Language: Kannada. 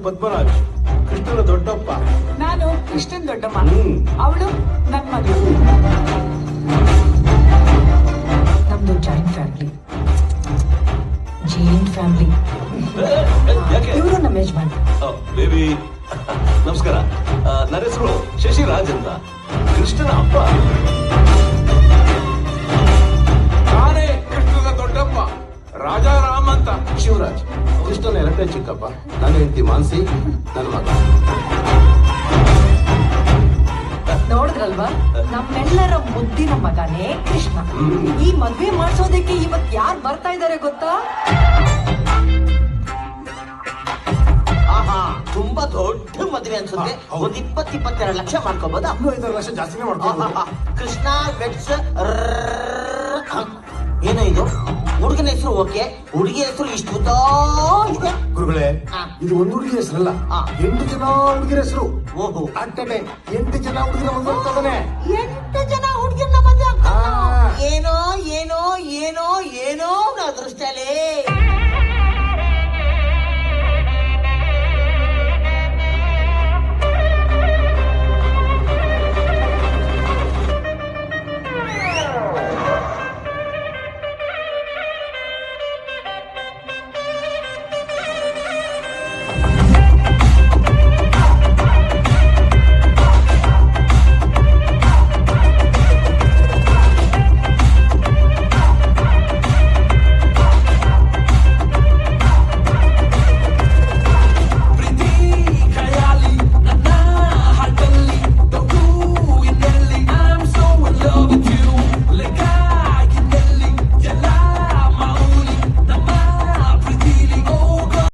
ಪದ್ಮರಾಜ್, ಕೃಷ್ಣನ ದೊಡ್ಡಪ್ಪ. ನಾನು ಕೃಷ್ಣನ್ ದೊಡ್ಡಮ್ಮ. ಅವಳು ನನ್ ಮಗಳು. ನಮ್ದು ಜಾಯಿಂಟ್ ಫ್ಯಾಮಿಲಿ. ಇವರು ನಮ್ಮ ಯಜಮಾನ್. ಬೇಬಿ ನಮಸ್ಕಾರ. ನನ್ನ ಹೆಸರು ಶಶಿರಾಜ್ ಅಂತ, ಕೃಷ್ಣನ ಅಪ್ಪ. ನಾನೇ ಕೃಷ್ಣನ ದೊಡ್ಡಪ್ಪ, ರಾಜಾರಾಮ್ ಅಂತ. ಶಿವರಾಜ್, ಕೃಷ್ಣನ ಎರಡನೇ ಚಿಕ್ಕಪ್ಪ. ನನ್ನ ಹೆಂಡತಿ ಮಾನ್ಸಿ, ನನ್ನ ಮಗ. ನೋಡಿದ್ರಲ್ವಾ, ನಮ್ಮೆಲ್ಲರ ಮುದ್ದಿನ ಮಗನೇ ಕೃಷ್ಣ. ಈ ಮದ್ವೆ ಮಾಡ್ಸೋದಕ್ಕೆ ಇವತ್ ಯಾರು ಬರ್ತಾ ಇದಾರೆ ಗೊತ್ತಾ? ತುಂಬಾ ದೊಡ್ಡ ಮದುವೆ ಅನ್ಸುತ್ತೆ. ಒಂದ್ 20-22 ಲಕ್ಷ ಮಾಡ್ಕೋಬಹುದಾ? 5 ಲಕ್ಷ ಜಾಸ್ತಿನೇ ಮಾಡ್ಕೊಂಡು. ಕೃಷ್ಣ ಬೆಟ್ಸ್. ಏನೋ ಇದು, ಹುಡುಗನ ಹೆಸರು ಓಕೆ, ಹುಡುಗಿ ಹೆಸರು ಇಷ್ಟು ಉದ್ದ ಇದೆ. ಗುರುಗಳೇ, ಇದು ಒಂದು ಹುಡುಗಿ ಹೆಸರಲ್ಲ, 8 ಜನ ಹುಡುಗಿರ ಹೆಸರು. ಓಹೋ, ಅಟ್ಟನೆ 8 ಜನ ಹುಡುಗಿರ ಮದುವೆ ಆಗ್ತದಾನೆ. 8 ಜನ ಹುಡುಗಿರ್ನ ಮದುವೆ ಆಗ್ತಾನ. ಏನೋ ಏನೋ ಏನೋ ಏನೋ ಅದೃಷ್ಟಲೇ.